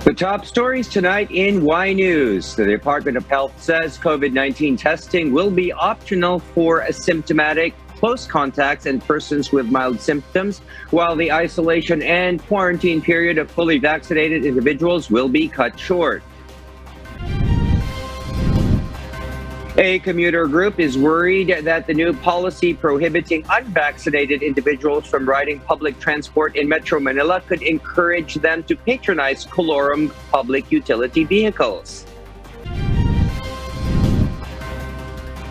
The top stories tonight in Y News. The Department of Health says COVID-19 testing will be optional for asymptomatic, close contacts, and persons with mild symptoms, while the isolation and quarantine period of fully vaccinated individuals will be cut short. A commuter group is worried that the new policy prohibiting unvaccinated individuals from riding public transport in Metro Manila could encourage them to patronize colorum public utility vehicles.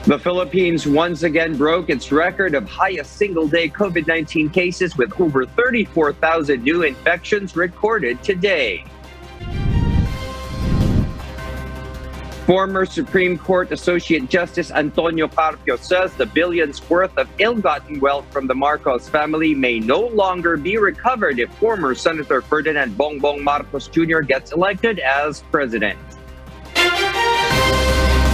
The Philippines once again broke its record of highest single-day COVID-19 cases with over 34,000 new infections recorded today. Former Supreme Court Associate Justice Antonio Carpio says the billions worth of ill-gotten wealth from the Marcos family may no longer be recovered if former Senator Ferdinand Bongbong Marcos Jr. gets elected as president.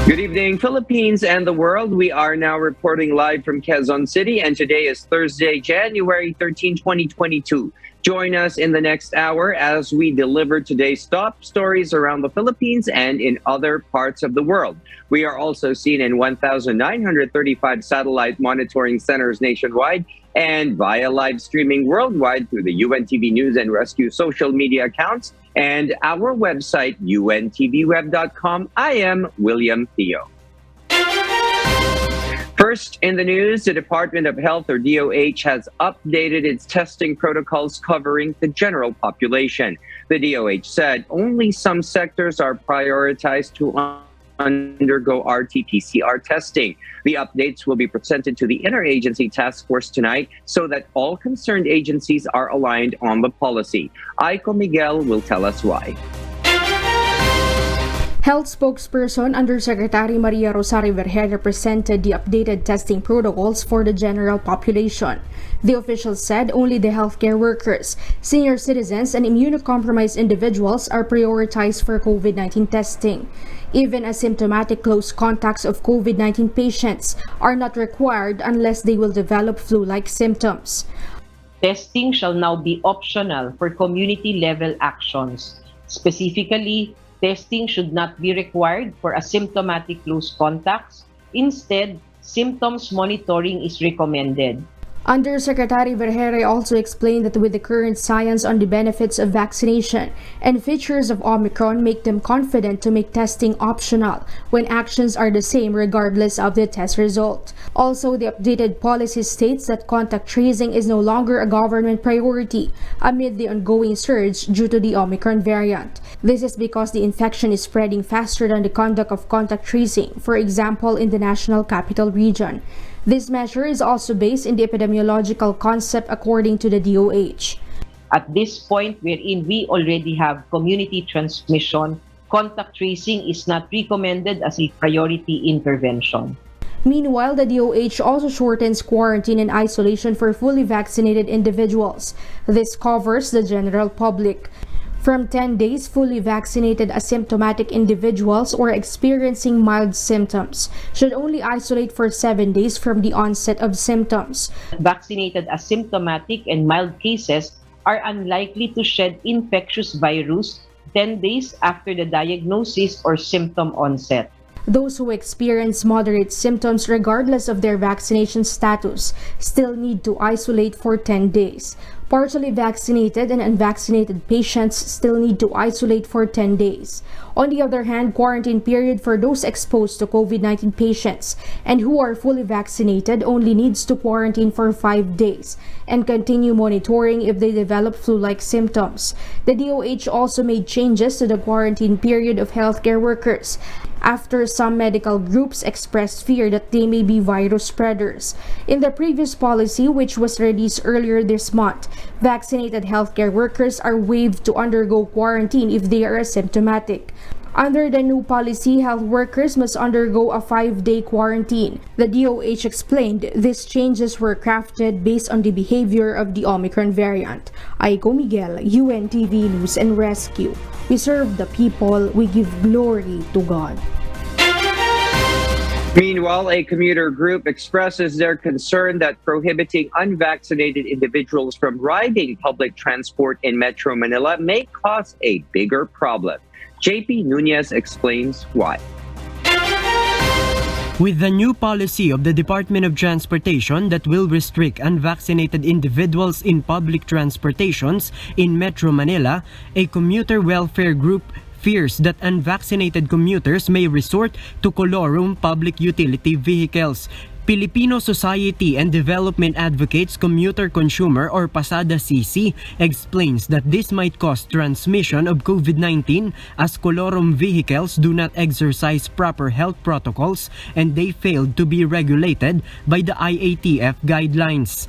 Good evening, Philippines and the world. We are now reporting live from Quezon City, and today is Thursday, January 13, 2022. Join us in the next hour as we deliver today's top stories around the Philippines and in other parts of the world. We are also seen in 1,935 satellite monitoring centers nationwide and via live streaming worldwide through the UNTV News and Rescue social media accounts and our website, untvweb.com. I am William Theo. First in the news, the Department of Health, or DOH, has updated its testing protocols covering the general population. The DOH said only some sectors are prioritized to undergo RT-PCR testing. The updates will be presented to the Interagency Task Force tonight so that all concerned agencies are aligned on the policy. Aiko Miguel will tell us why. Health spokesperson Undersecretary Maria Rosario Vergeire presented the updated testing protocols for the general population. The official said only the healthcare workers, senior citizens, and immunocompromised individuals are prioritized for COVID-19 testing. Even asymptomatic close contacts of COVID-19 patients are not required unless they will develop flu-like symptoms. Testing shall now be optional for community-level actions. Specifically, testing should not be required for asymptomatic close contacts. Instead, symptoms monitoring is recommended. Undersecretary Vergeire also explained that with the current science on the benefits of vaccination and features of Omicron make them confident to make testing optional when actions are the same regardless of the test result. Also, the updated policy states that contact tracing is no longer a government priority amid the ongoing surge due to the Omicron variant. This is because the infection is spreading faster than the conduct of contact tracing, for example, in the National Capital Region. This measure is also based in the epidemiological concept according to the DOH. At this point wherein we already have community transmission, contact tracing is not recommended as a priority intervention. Meanwhile, the DOH also shortens quarantine and isolation for fully vaccinated individuals. This covers the general public. From 10 days, fully vaccinated asymptomatic individuals or experiencing mild symptoms should only isolate for 7 days from the onset of symptoms. Vaccinated asymptomatic and mild cases are unlikely to shed infectious virus 10 days after the diagnosis or symptom onset. Those who experience moderate symptoms regardless of their vaccination status still need to isolate for 10 days. Partially vaccinated and unvaccinated patients still need to isolate for 10 days. On the other hand, quarantine period for those exposed to COVID-19 patients and who are fully vaccinated only needs to quarantine for 5 days and continue monitoring if they develop flu-like symptoms. The DOH also made changes to the quarantine period of healthcare workers after some medical groups expressed fear that they may be virus spreaders. In the previous policy, which was released earlier this month, vaccinated healthcare workers are waived to undergo quarantine if they are asymptomatic. Under the new policy, health workers must undergo a 5-day quarantine. The DOH explained these changes were crafted based on the behavior of the Omicron variant. Aiko Miguel, UNTV News and Rescue. We serve the people, we give glory to God. Meanwhile, a commuter group expresses their concern that prohibiting unvaccinated individuals from riding public transport in Metro Manila may cause a bigger problem. JP Nunez explains why. With the new policy of the Department of Transportation that will restrict unvaccinated individuals in public transportations in Metro Manila, a commuter welfare group fears that unvaccinated commuters may resort to colorum public utility vehicles. Filipino Society and Development Advocates Commuter Consumer or PASADA CC explains that this might cause transmission of COVID-19 as colorum vehicles do not exercise proper health protocols and they failed to be regulated by the IATF guidelines.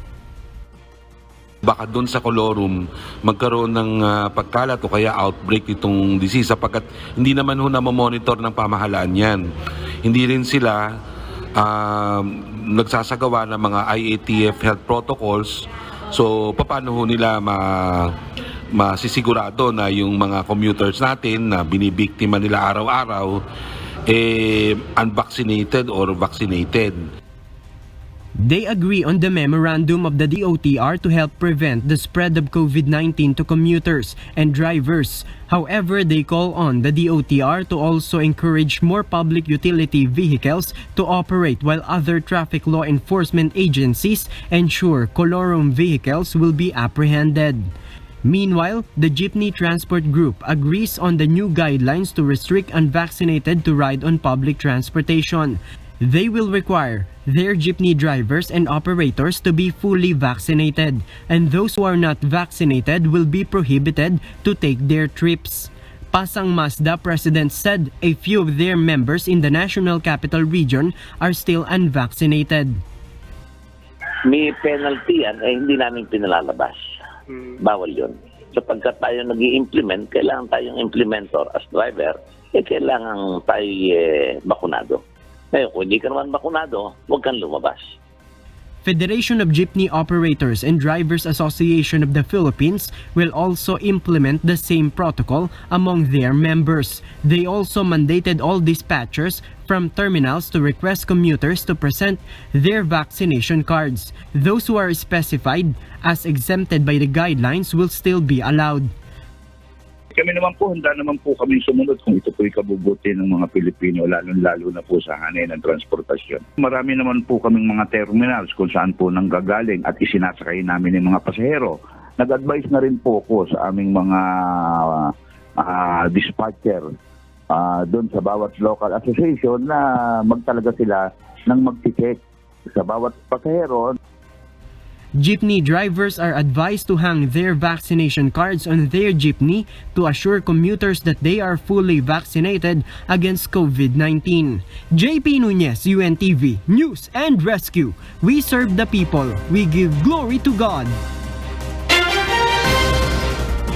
Baka doon sa colorum magkaroon ng pagkalat o kaya outbreak itong disease sapagkat hindi naman ho na-monitor ng pamahalaan yan. Hindi rin sila nagsasagawa ng mga IATF health protocols. So paano ho nila masisigurado na yung mga commuters natin na binibiktima nila araw-araw unvaccinated or vaccinated? They agree on the memorandum of the DOTR to help prevent the spread of COVID-19 to commuters and drivers. However, they call on the DOTR to also encourage more public utility vehicles to operate while other traffic law enforcement agencies ensure colorum vehicles will be apprehended. Meanwhile, the Jeepney Transport Group agrees on the new guidelines to restrict unvaccinated to ride on public transportation. They will require their jeepney drivers and operators to be fully vaccinated, and those who are not vaccinated will be prohibited to take their trips. Pasang Mazda president said a few of their members in the National Capital Region are still unvaccinated. May penalty yan, hindi namin pinalalabas. Bawal yun. Sapagkat tayo nag-i-implement, kailangan tayong implementor as driver, kailangan tayo bakunado. Ngayon, kung hindi ka naman bakunado, huwag kang lumabas. Federation of Jeepney Operators and Drivers Association of the Philippines will also implement the same protocol among their members. They also mandated all dispatchers from terminals to request commuters to present their vaccination cards. Those who are specified as exempted by the guidelines will still be allowed. Kami naman po, handa naman po kami sumunod kung ito po'y kabubuti ng mga Pilipino, lalo na po sa hanay ng transportasyon. Marami naman po kaming mga terminals kung saan po nanggagaling at isinasakay namin ng mga pasahero. Nag-advise na rin po ako sa aming mga dispatcher doon sa bawat local association na magtalaga sila ng mag-check sa bawat pasahero. Jeepney drivers are advised to hang their vaccination cards on their jeepney to assure commuters that they are fully vaccinated against COVID-19. JP Nunez, UNTV, News and Rescue. We serve the people. We give glory to God.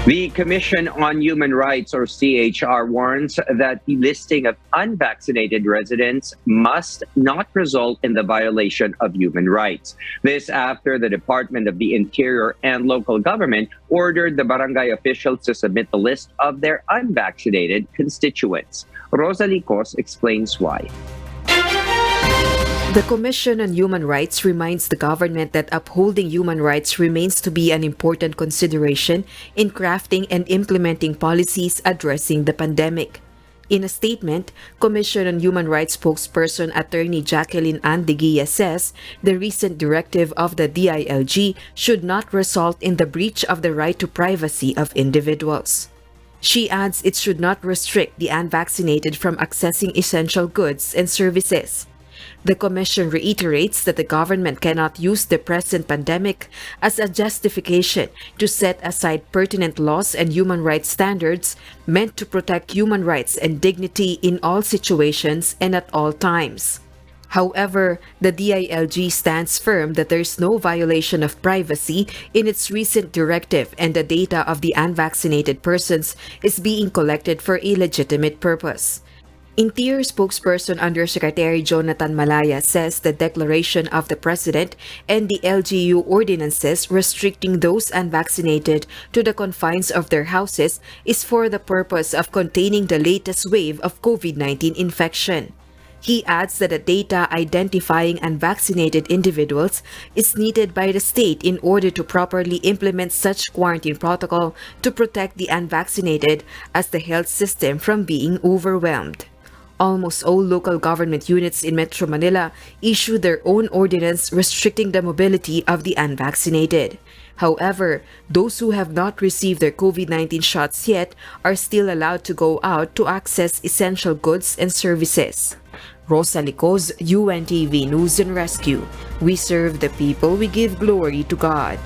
The Commission on Human Rights, or CHR, warns that the listing of unvaccinated residents must not result in the violation of human rights. This after the Department of the Interior and local government ordered the barangay officials to submit the list of their unvaccinated constituents. Rosalie Cos explains why. The Commission on Human Rights reminds the government that upholding human rights remains to be an important consideration in crafting and implementing policies addressing the pandemic. In a statement, Commission on Human Rights spokesperson Attorney Jacqueline Andeguia says the recent directive of the DILG should not result in the breach of the right to privacy of individuals. She adds it should not restrict the unvaccinated from accessing essential goods and services. The Commission reiterates that the government cannot use the present pandemic as a justification to set aside pertinent laws and human rights standards meant to protect human rights and dignity in all situations and at all times. However, the DILG stands firm that there is no violation of privacy in its recent directive and the data of the unvaccinated persons is being collected for a legitimate purpose. Interior spokesperson Undersecretary Jonathan Malaya says the declaration of the President and the LGU ordinances restricting those unvaccinated to the confines of their houses is for the purpose of containing the latest wave of COVID-19 infection. He adds that the data identifying unvaccinated individuals is needed by the state in order to properly implement such quarantine protocol to protect the unvaccinated as the health system from being overwhelmed. Almost all local government units in Metro Manila issued their own ordinance restricting the mobility of the unvaccinated. However, those who have not received their COVID-19 shots yet are still allowed to go out to access essential goods and services. Rosa Licos, UNTV News and Rescue. We serve the people, we give glory to God.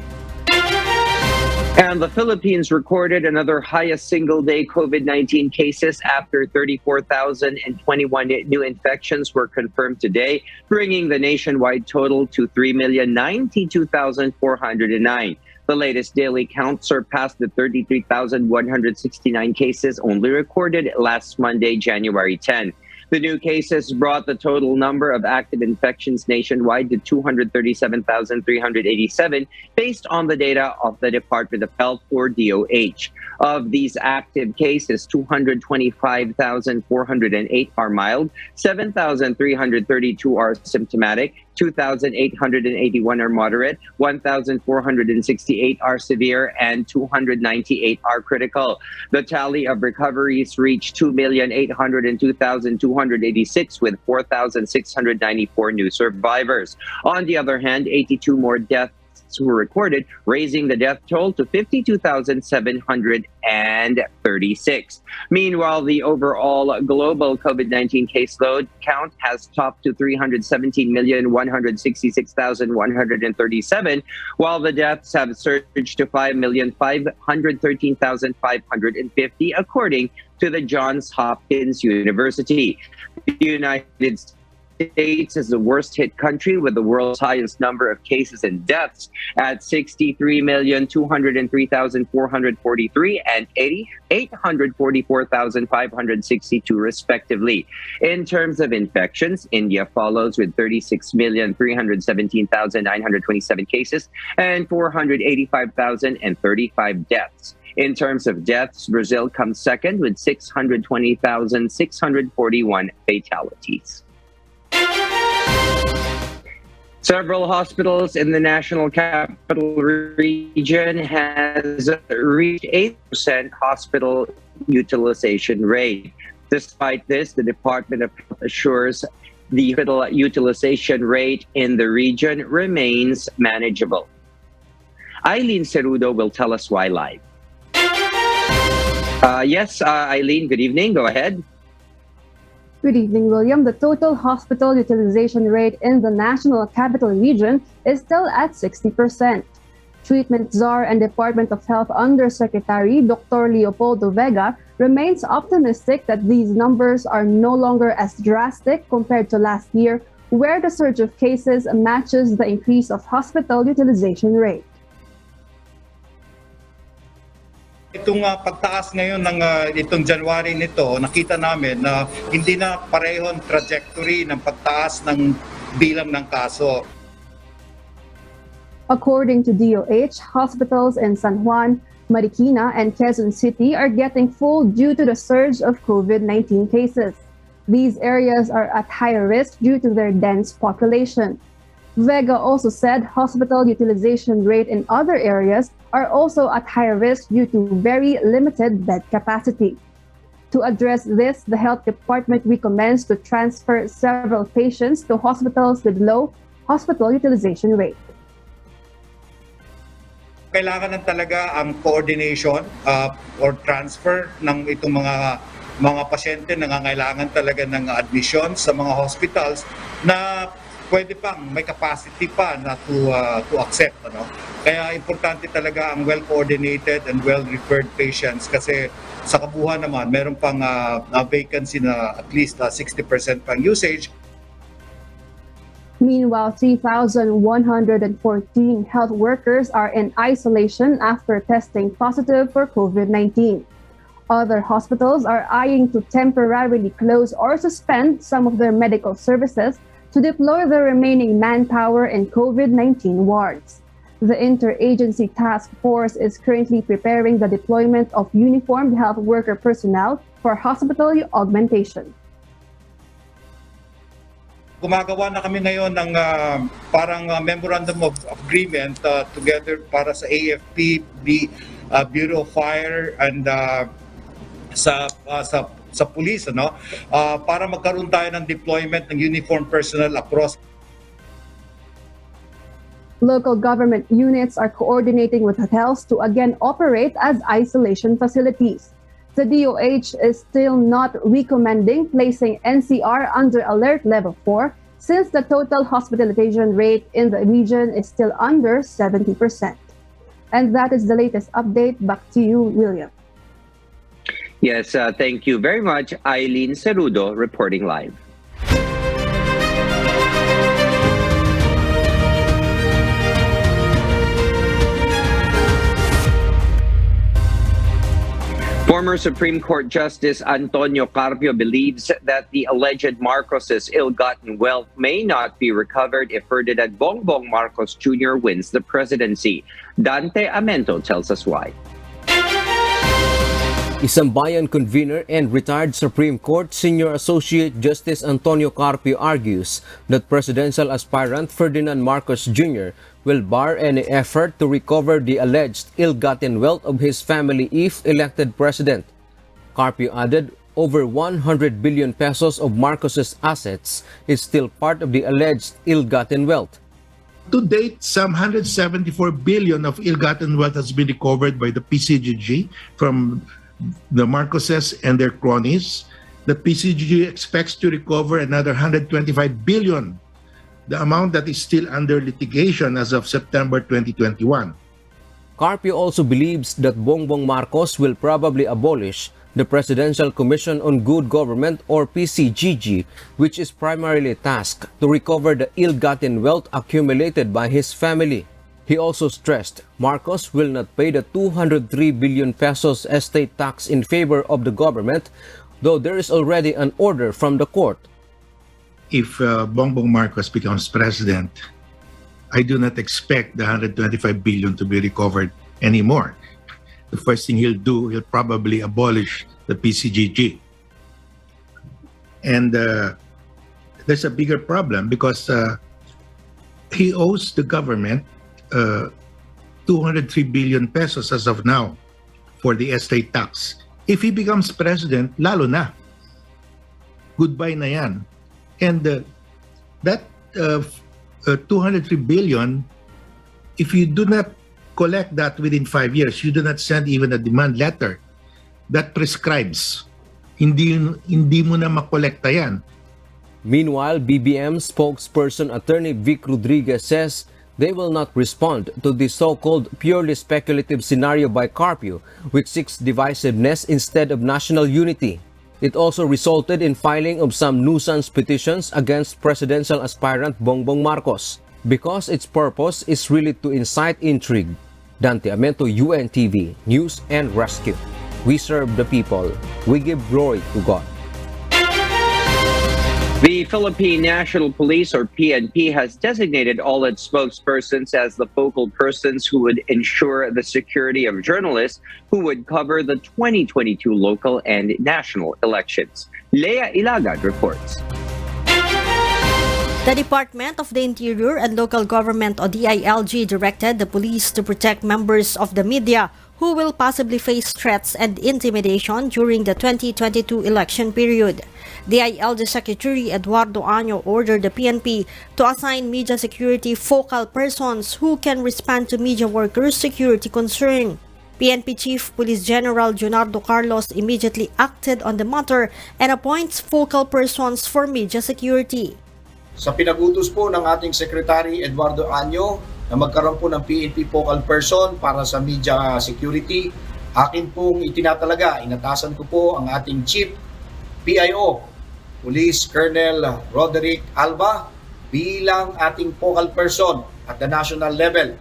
And the Philippines recorded another highest single-day COVID-19 cases after 34,021 new infections were confirmed today, bringing the nationwide total to 3,092,409. The latest daily count surpassed the 33,169 cases only recorded last Monday, January 10. The new cases brought the total number of active infections nationwide to 237,387 based on the data of the Department of Health, or DOH. Of these active cases, 225,408 are mild, 7,332 are symptomatic, 2,881 are moderate, 1,468 are severe, and 298 are critical. The tally of recoveries reached 2,802,286 with 4,694 new survivors. On the other hand, 82 more deaths were recorded, raising the death toll to 52,736. Meanwhile, the overall global COVID-19 caseload count has topped to 317,166,137, while the deaths have surged to 5,513,550, according to the Johns Hopkins University. The United States is the worst hit country with the world's highest number of cases and deaths at 63,203,443 and 844,562 respectively. In terms of infections, India follows with 36,317,927 cases and 485,035 deaths. In terms of deaths, Brazil comes second with 620,641 fatalities. Several hospitals in the National Capital Region has reached 8% hospital utilization rate. Despite this, the Department of Health assures the hospital utilization rate in the region remains manageable. Eileen Cerudo will tell us why live. Eileen, good evening. Go ahead. Good evening, William. The total hospital utilization rate in the National Capital Region is still at 60%. Treatment Czar and Department of Health Undersecretary Dr. Leopoldo Vega remains optimistic that these numbers are no longer as drastic compared to last year, where the surge of cases matches the increase of hospital utilization rate. Itong pagtaas ngayon ng itong January nito, nakita namin na hindi na pareho ang trajectory ng pagtaas ng bilang ng kaso. According to DOH, hospitals in San Juan, Marikina, and Quezon City are getting full due to the surge of COVID-19 cases. These areas are at higher risk due to their dense population. Vega also said hospital utilization rate in other areas are also at higher risk due to very limited bed capacity. To address this, the health department recommends to transfer several patients to hospitals with low hospital utilization rate. Kailangan ng talaga ang coordination or transfer ng itong mga pasyente na nangangailangan talaga ng admission sa mga hospitals na pwede pang may capacity pa na to accept, ano. Kaya importante talaga ang well-coordinated and well-referred patients kasi sa kabuuan naman meron pang vacancy na at least 60% pang usage. Meanwhile, 3,114 health workers are in isolation after testing positive for COVID-19. Other hospitals are eyeing to temporarily close or suspend some of their medical services to deploy the remaining manpower in COVID-19 wards. The Interagency Task Force is currently preparing the deployment of uniformed health worker personnel for hospital augmentation. gumagawa na kami ngayon ng parang memorandum of agreement together para sa AFP, the Bureau of Fire and sa police, para magkaroon tayo ng deployment ng uniformed personnel across. Local government units are coordinating with hotels to again operate as isolation facilities. The DOH is still not recommending placing NCR under alert level 4 since the total hospitalization rate in the region is still under 70%. And that is the latest update. Back to you, William. Yes, thank you very much, Eileen Cerudo, reporting live. Former Supreme Court Justice Antonio Carpio believes that the alleged Marcoses' ill-gotten wealth may not be recovered if Ferdinand Bongbong Marcos Jr. wins the presidency. Dante Amento tells us why. Isang bayan convener and retired Supreme Court Senior Associate Justice Antonio Carpio argues that presidential aspirant Ferdinand Marcos Jr. will bar any effort to recover the alleged ill-gotten wealth of his family if elected president. Carpio added over 100 billion pesos of Marcos's assets is still part of the alleged ill-gotten wealth. To date, some 174 billion of ill-gotten wealth has been recovered by the PCGG from the Marcoses and their cronies. The PCGG expects to recover another 125 billion, the amount that is still under litigation as of September 2021. Carpio also believes that Bongbong Marcos will probably abolish the Presidential Commission on Good Government or PCGG, which is primarily tasked to recover the ill-gotten wealth accumulated by his family. He also stressed Marcos will not pay the 203 billion pesos estate tax in favor of the government, though there is already an order from the court. If Bongbong Marcos becomes president, I do not expect the 125 billion to be recovered anymore. The first thing he'll do, he'll probably abolish the PCGG. And there's a bigger problem because he owes the government 203 billion pesos as of now for the estate tax. If he becomes president, lalo na. Goodbye na yan. And that 203 billion, if you do not collect that within 5 years, you do not send even a demand letter, that prescribes. Hindi mo na makolekta yan. Meanwhile, BBM spokesperson Attorney Vic Rodriguez says they will not respond to the so-called purely speculative scenario by Carpio, which seeks divisiveness instead of national unity. It also resulted in filing of some nuisance petitions against presidential aspirant Bongbong Marcos, because its purpose is really to incite intrigue. Dante Amento, UNTV, News and Rescue. We serve the people. We give glory to God. The Philippine National Police, or PNP, has designated all its spokespersons as the focal persons who would ensure the security of journalists who would cover the 2022 local and national elections. Leah Ilagad reports. The Department of the Interior and Local Government, or DILG, directed the police to protect members of the media who will possibly face threats and intimidation during the 2022 election period. DILG Secretary Eduardo Año ordered the PNP to assign media security focal persons who can respond to media workers' security concern. PNP Chief Police General Junardo Carlos immediately acted on the matter and appoints focal persons for media security. Sa pinag-utos po ng ating Secretary Eduardo Año na magkaroon po ng PNP focal person para sa media security, akin pong inatasan ko po ang ating Chief PIO, Police Colonel Roderick Alba, bilang ating focal person at the national level,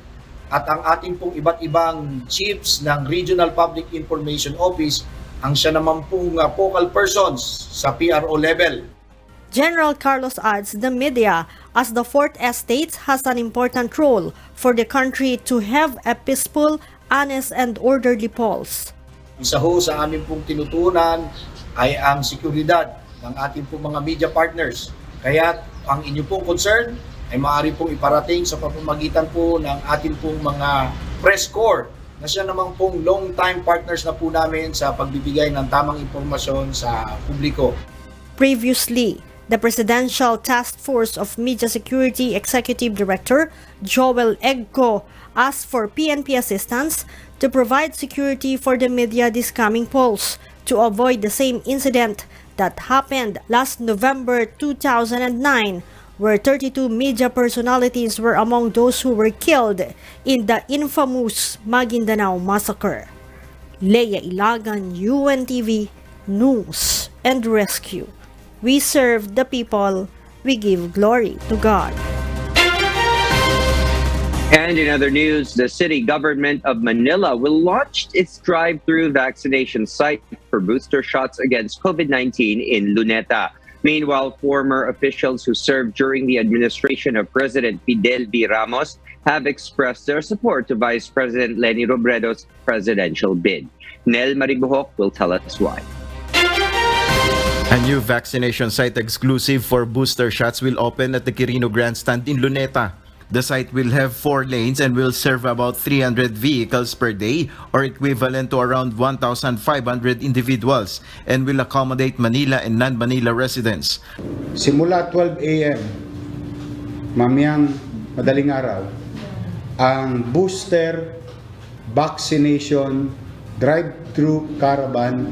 at ang ating pong iba't ibang chiefs ng Regional Public Information Office ang siya naman pong focal persons sa PRO level. General Carlos adds the media, as the Fourth Estate, has an important role for the country to have a peaceful, honest, and orderly polls. Isa ho sa aming pong tinutunan ay ang seguridad ng ating pong mga media partners. Kaya ang inyo pong concern ay maaari pong iparating sa pamamagitan po ng ating pong mga press corps na siya naman pong long-time partners na po namin sa pagbibigay ng tamang impormasyon sa publiko. Previously, the Presidential Task Force of Media Security Executive Director Joel Egco asked for PNP assistance to provide security for the media this coming polls to avoid the same incident that happened last November 2009, where 32 media personalities were among those who were killed in the infamous Maguindanao massacre. Leia Ilagan, UNTV, News and Rescue. We serve the people, we give glory to God. And in other news, the city government of Manila will launch its drive-thru vaccination site for booster shots against COVID-19 in Luneta. Meanwhile, former officials who served during the administration of President Fidel V. Ramos have expressed their support to Vice President Leni Robredo's presidential bid. Nel Maribuhok will tell us why. A new vaccination site exclusive for booster shots will open at the Quirino Grandstand in Luneta. The site will have 4 lanes and will serve about 300 vehicles per day, or equivalent to around 1,500 individuals, and will accommodate Manila and non-Manila residents. Simula 12 a.m. mamayang madaling araw, ang booster vaccination drive-thru caravan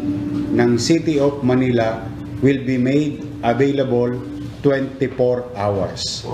ng City of Manila will be made available 24 hours.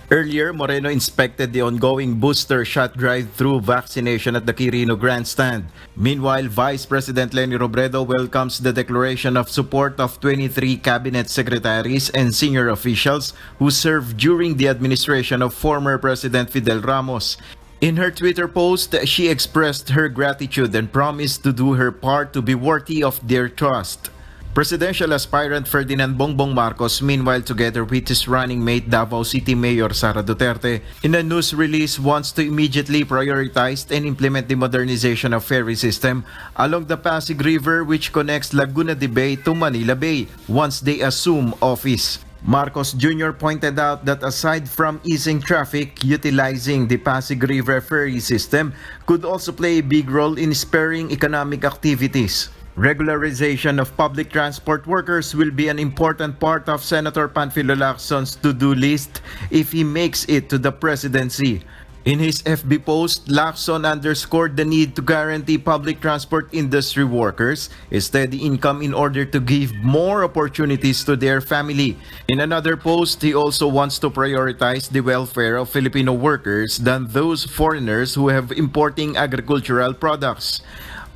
Earlier, Moreno inspected the ongoing booster shot drive-thru vaccination at the Quirino Grandstand. Meanwhile, Vice President Leni Robredo welcomes the declaration of support of 23 cabinet secretaries and senior officials who served during the administration of former President Fidel Ramos. In her Twitter post, she expressed her gratitude and promised to do her part to be worthy of their trust. Presidential aspirant Ferdinand Bongbong Marcos, meanwhile, together with his running mate Davao City Mayor Sara Duterte, in a news release wants to immediately prioritize and implement the modernization of ferry system along the Pasig River, which connects Laguna de Bay to Manila Bay once they assume office. Marcos Jr. pointed out that aside from easing traffic, utilizing the Pasig River ferry system could also play a big role in spurring economic activities. Regularization of public transport workers will be an important part of Senator Panfilo Lacson's to-do list if he makes it to the presidency. In his FB post, Lacson underscored the need to guarantee public transport industry workers a steady income in order to give more opportunities to their family. In another post, he also wants to prioritize the welfare of Filipino workers than those foreigners who have importing agricultural products.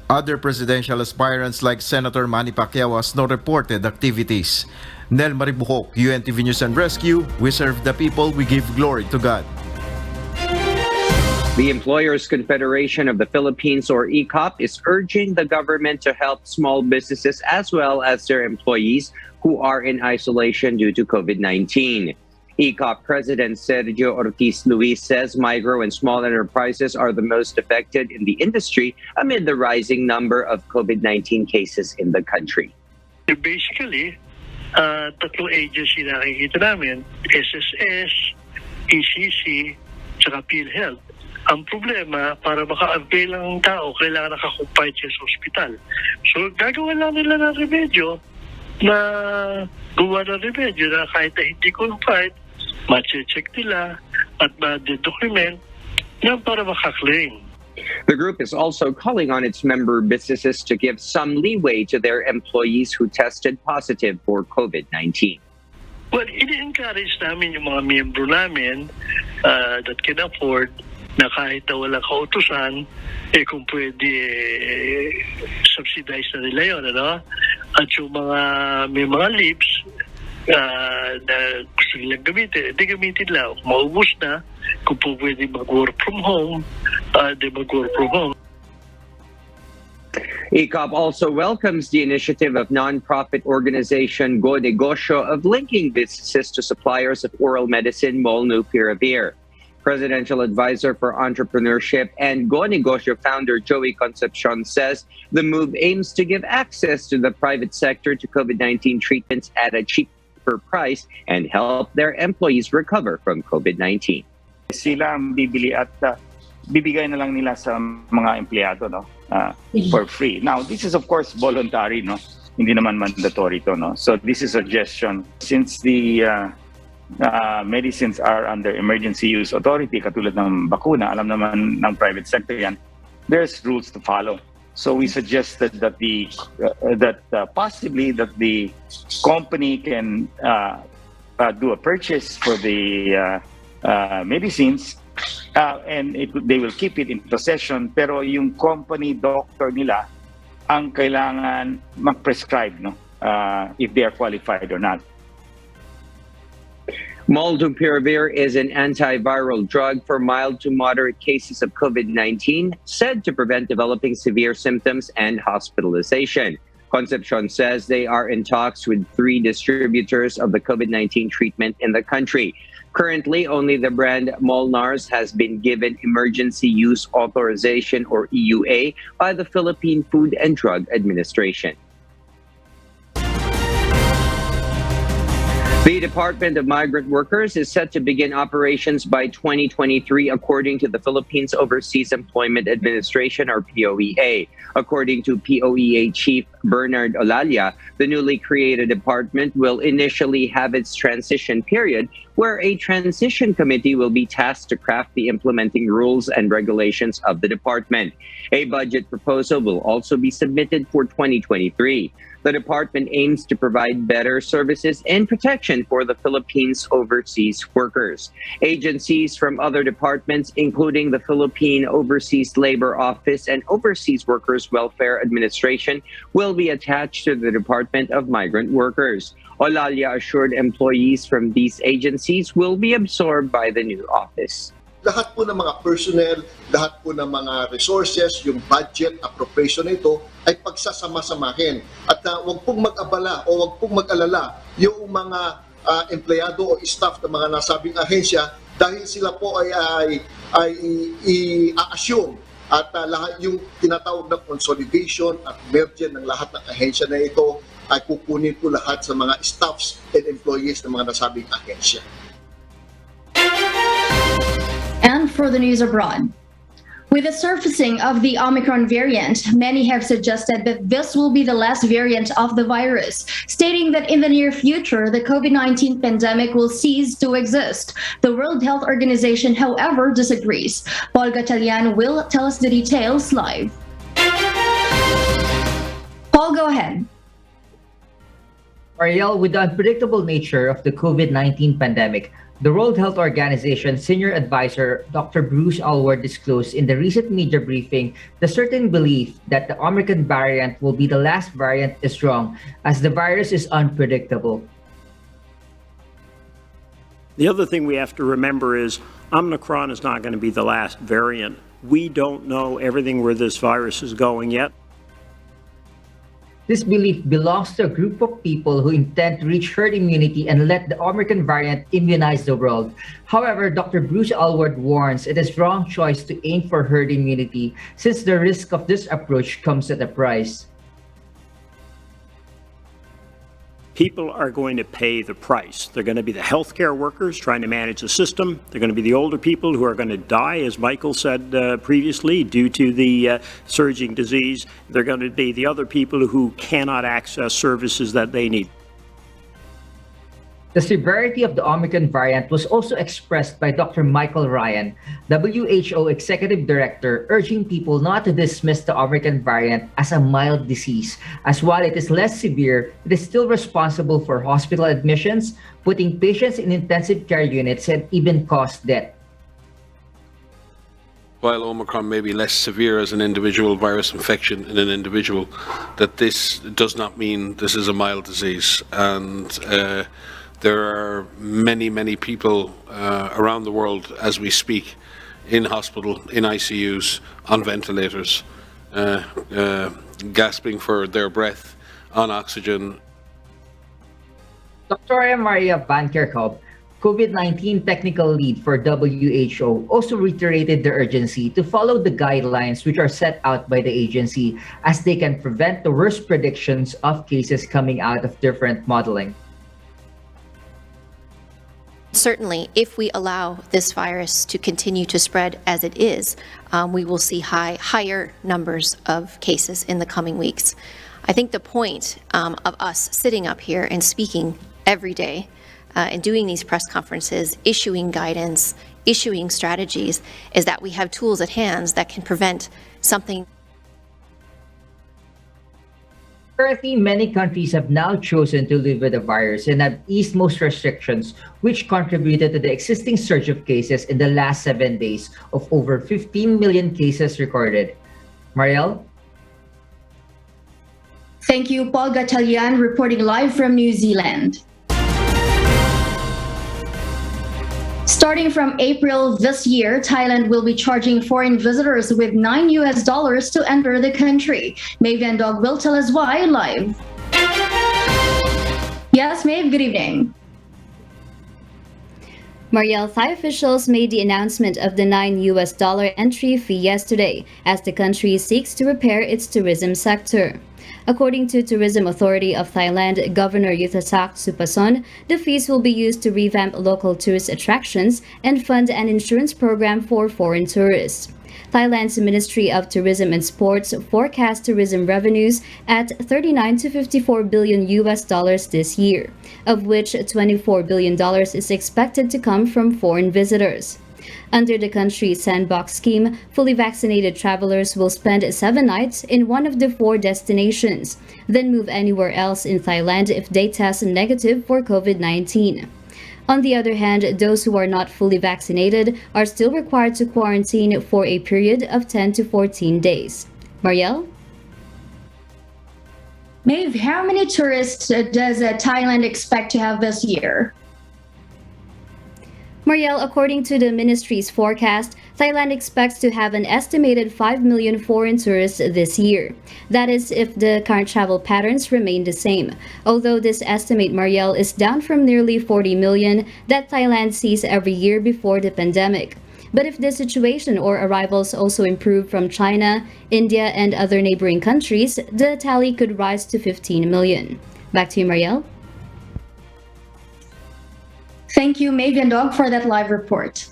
Other presidential aspirants like Senator Manny Pacquiao has no reported activities. Nel Maribuhok, UNTV News and Rescue. We serve the people, we give glory to God. The Employers Confederation of the Philippines, or ECOP, is urging the government to help small businesses as well as their employees who are in isolation due to COVID-19. ECOP President Sergio Ortiz Luis says micro and small enterprises are the most affected in the industry amid the rising number of COVID-19 cases in the country. Basically, tatlong agency na nakikita namin, SSS, ECC, tsaka PhilHealth. Ang problema, para maka-avail ang tao, kailangan nakakumpay siya sa ospital. So, gagawa lang nila ng remedyo na gawa ng remedyo na kahit na hindi qualified, ma-check nila at ma-document na para makaklaim. The group is also calling on its member businesses to give some leeway to their employees who tested positive for COVID-19. Well, ini-encourage namin yung mga miyembro namin that can afford na kahit na walang kautusan, kung pwede subsidize na nila yun, ano? At yung mga may mga leaves na gusto nilang gamitin, hindi gamitin lang. Maubos na, kung po pwede mag-work from home, di mag-work from home. ECOP also welcomes the initiative of non-profit organization Go Negosyo of linking businesses to suppliers of oral medicine Molnupiravir. Presidential Advisor for Entrepreneurship and Go Negosyo founder Joey Concepcion says the move aims to give access to the private sector to COVID-19 treatments at a cheap transfer price and help their employees recover from COVID-19. Sila ang bibili at bibigay na lang nila sa mga empleyado, no, for free. Now, this is of course voluntary, no. Hindi naman mandatory to, no. So this is a suggestion. Since the medicines are under emergency use authority, katulad ng bakuna, alam naman ng private sector yan, there's rules to follow. So we suggested that possibly that the company can do a purchase for the medicines, and they will keep it in possession, pero yung company doctor nila ang kailangan mag-prescribe, no, if they are qualified or not. Molnupiravir is an antiviral drug for mild to moderate cases of COVID-19, said to prevent developing severe symptoms and hospitalization. Concepcion says they are in talks with 3 distributors of the COVID-19 treatment in the country. Currently, only the brand Molnars has been given emergency use authorization, or EUA, by the Philippine Food and Drug Administration. The Department of Migrant Workers is set to begin operations by 2023, according to the Philippines Overseas Employment Administration, or POEA. According to POEA Chief Bernard Olalia, the newly created department will initially have its transition period, where a transition committee will be tasked to craft the implementing rules and regulations of the department. A budget proposal will also be submitted for 2023. The department aims to provide better services and protection for the Philippines' overseas workers. Agencies from other departments, including the Philippine Overseas Labor Office and Overseas Workers Welfare Administration, will be attached to the Department of Migrant Workers. Olalia assured employees from these agencies will be absorbed by the new office. Lahat po ng mga personnel, lahat po ng mga resources, yung budget, appropriation na ito ay pagsasama-samahin. At huwag pong mag-abala o huwag pong mag-alala yung mga empleyado o staff ng mga nasabing ahensya dahil sila po ay i-assume at lahat yung tinatawag na consolidation at merger ng lahat ng ahensya na ito ay kukunin po lahat sa mga staffs and employees ng mga nasabing ahensya. And for the news abroad, with the surfacing of the Omicron variant, many have suggested that this will be the last variant of the virus, stating that in the near future, the COVID-19 pandemic will cease to exist. The World Health Organization, however, disagrees. Paul Gatalian will tell us the details live. Paul, go ahead. Ariel, with the unpredictable nature of the COVID-19 pandemic, the World Health Organization Senior Advisor Dr. Bruce Aylward disclosed in the recent media briefing the certain belief that the Omicron variant will be the last variant is wrong, as the virus is unpredictable. The other thing we have to remember is Omicron is not going to be the last variant. We don't know everything where this virus is going yet. This belief belongs to a group of people who intend to reach herd immunity and let the Omicron variant immunize the world. However, Dr. Bruce Aylward warns it is wrong choice to aim for herd immunity since the risk of this approach comes at a price. People are going to pay the price. They're going to be the healthcare workers trying to manage the system. They're going to be the older people who are going to die, as Michael said previously, due to the surging disease. They're going to be the other people who cannot access services that they need. The severity of the Omicron variant was also expressed by Dr. Michael Ryan, WHO Executive Director, urging people not to dismiss the Omicron variant as a mild disease, as while it is less severe, it is still responsible for hospital admissions, putting patients in intensive care units, and even cause death. While Omicron may be less severe as an individual virus infection in an individual, that this does not mean this is a mild disease. And there are many, many people around the world as we speak in hospital, in ICUs, on ventilators, gasping for their breath, on oxygen. Dr. Maria Van Kerkhove, COVID-19 technical lead for WHO, also reiterated the urgency to follow the guidelines which are set out by the agency, as they can prevent the worst predictions of cases coming out of different modeling. certainly, if we allow this virus to continue to spread as it is, we will see higher numbers of cases in the coming weeks. I think the point of us sitting up here and speaking every day and doing these press conferences, issuing guidance, issuing strategies, is that we have tools at hand that can prevent something. Currently, many countries have now chosen to live with the virus and have eased most restrictions, which contributed to the existing surge of cases in the last 7 days of over 15 million cases recorded. Marielle? Thank you, Paul Gatalian, reporting live from New Zealand. Starting from April this year, Thailand will be charging foreign visitors with $9 to enter the country. Maeve and Dog will tell us why live. Yes, Maeve, good evening. Marielle, Thai officials made the announcement of the $9 entry fee yesterday as the country seeks to repair its tourism sector. According to Tourism Authority of Thailand, Governor Yuthassak Supason, the fees will be used to revamp local tourist attractions and fund an insurance program for foreign tourists. Thailand's Ministry of Tourism and Sports forecast tourism revenues at $39 to $54 billion this year, of which $24 billion is expected to come from foreign visitors. Under the country's sandbox scheme, fully vaccinated travelers will spend 7 nights in one of the 4 destinations, then move anywhere else in Thailand if they test negative for COVID-19. On the other hand, those who are not fully vaccinated are still required to quarantine for a period of 10 to 14 days. Marielle? Maeve, how many tourists does Thailand expect to have this year? Marielle, according to the ministry's forecast, Thailand expects to have an estimated 5 million foreign tourists this year. That is if the current travel patterns remain the same. Although this estimate, Marielle, is down from nearly 40 million that Thailand sees every year before the pandemic. But if the situation or arrivals also improve from China, India, and other neighboring countries, the tally could rise to 15 million. Back to you, Marielle. Thank you, Maeve and Dog, for that live report.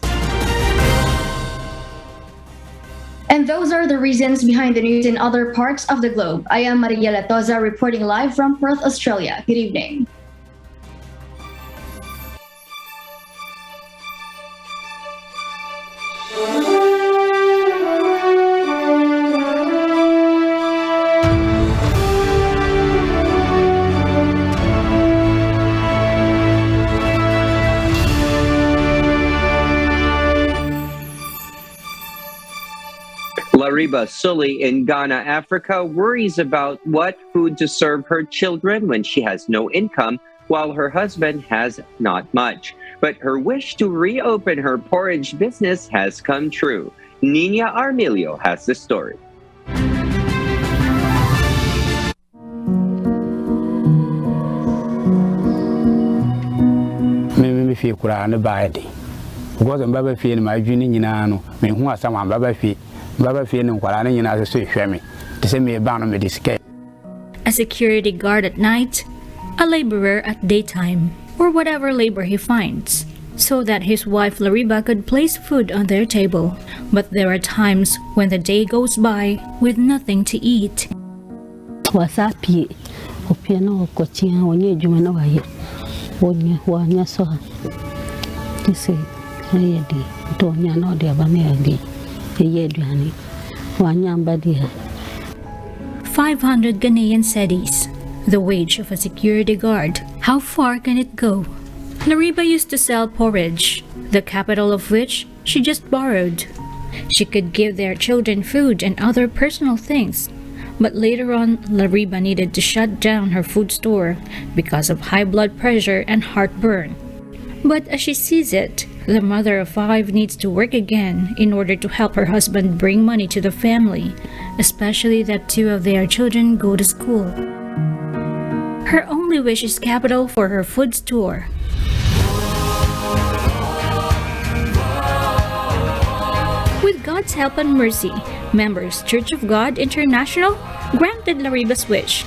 And those are the reasons behind the news in other parts of the globe. I am Mariela Toza reporting live from Perth, Australia. Good evening. Lariba Sully in Ghana, Africa, worries about what food to serve her children when she has no income while her husband has not much. But her wish to reopen her porridge business has come true. Nina Armilio has the story. Me feel kurana baadi. Because I'm baba feel my junior nyinano. Me who are someone baba feel. Baba feel no kurana nyina so hweme. To say me ban me disque. A security guard at night, a laborer at daytime, or whatever labor he finds, so that his wife Lariba could place food on their table. But there are times when the day goes by with nothing to eat. Wasapi, opiano kochia onye jumana waye. Onye wanya so. Tise ayedi to nya no de ba me adi. Yeduani. Wanya mbadia. 500 Ghanaian cedis, the wage of a security guard. How far can it go? Lariba used to sell porridge, the capital of which she just borrowed. She could give their children food and other personal things. But later on, Lariba needed to shut down her food store because of high blood pressure and heartburn. But as she sees it, the mother of 5 needs to work again in order to help her husband bring money to the family, especially that 2 of their children go to school. Her only wish is capital for her food store. With God's help and mercy, members Church of God International granted Lariba's wish.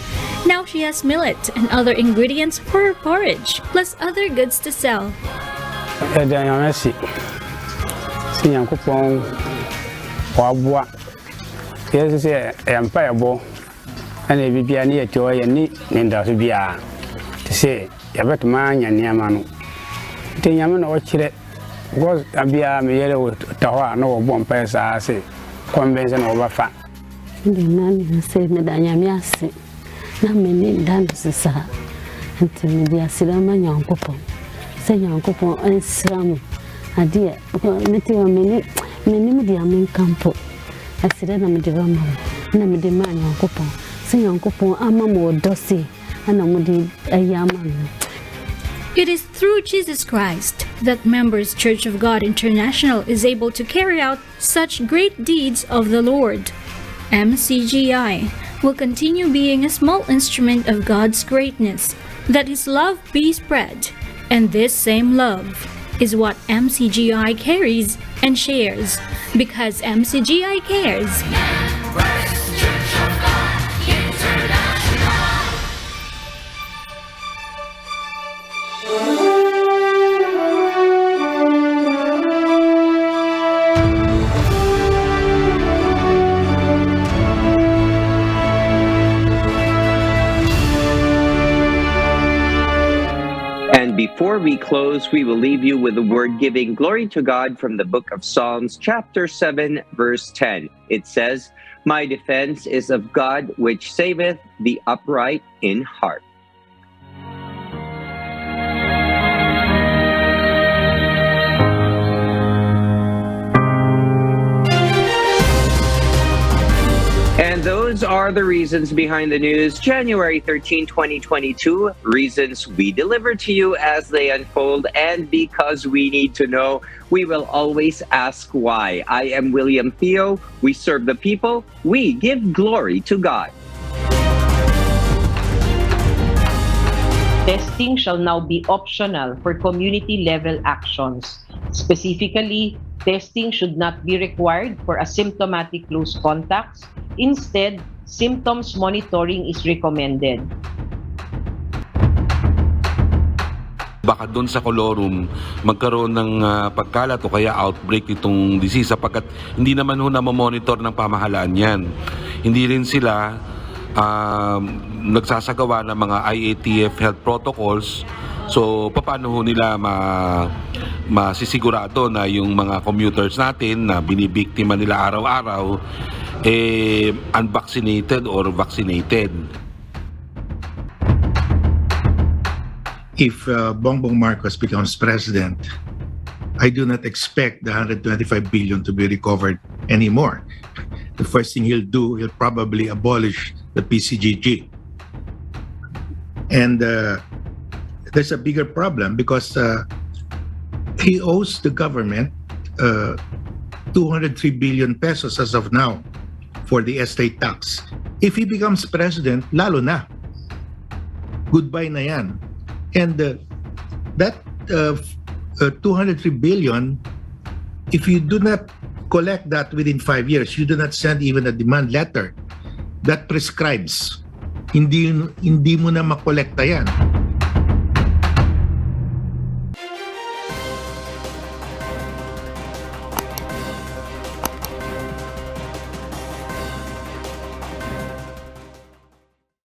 Now she has millet and other ingredients for her porridge, plus other goods to sell. ɛda nyame ase sɛ nyankopɔn waboa yɛsɛ sɛ ɛyɛ mpaeɛbɔ ɛna bibia ne yɛte hɔ yɛne nendaso biara te sɛ yɛbɛtuma anya nneɛma no nti nyame na ɔkyerɛ because abia meyɛrɛ ta hɔ a na wɔbɔ mpaeɛ saa sɛ kɔmbɛnsɛ na wɔbɛfa ndi nani sɛ meda nyame ase na mene dan sisa nti mede asira ma nyankopɔn sɛ nyankopɔn ansira me adeɛ mete wa mene me de amenkampo asira na mede ba ma na mede ma nyankopɔn sɛ nyankopɔn ama mo dɔse ana mode ayi ama me. It is through Jesus Christ that Members Church of God International is able to carry out such great deeds of the Lord. MCGI will continue being a small instrument of God's greatness, that His love be spread, and this same love is what MCGI carries and shares, because MCGI cares. And before we close, we will leave you with the word giving glory to God from the book of Psalms, chapter 7, verse 10. It says, "My defense is of God, which saveth the upright in heart." And those are the reasons behind the news, January 13, 2022. Reasons we deliver to you as they unfold, and because we need to know, we will always ask why. I am William Theo. We serve the people. We give glory to God. Testing shall now be optional for community-level actions. Specifically, testing should not be required for asymptomatic close contacts. Instead, symptoms monitoring is recommended. Baka doon sa kolorum magkaroon ng pagkalat o kaya outbreak itong disease sapagkat hindi naman ho namomonitor ng pamahalaan yan. Hindi rin sila nagsasagawa ng mga IATF health protocols. So paano ho nila masisigurado na yung mga commuters natin na binibiktima nila araw-araw unvaccinated or vaccinated? If Bongbong Marcos becomes president, I do not expect the 125 billion to be recovered anymore. The first thing he'll do, he'll probably abolish the PCGG. And there's a bigger problem because he owes the government 203 billion pesos as of now for the estate tax. If he becomes president, lalo na. Goodbye na yan. And that 203 billion, if you do not collect that within 5 years, you do not send even a demand letter that prescribes. Hindi mo na makolekta yan.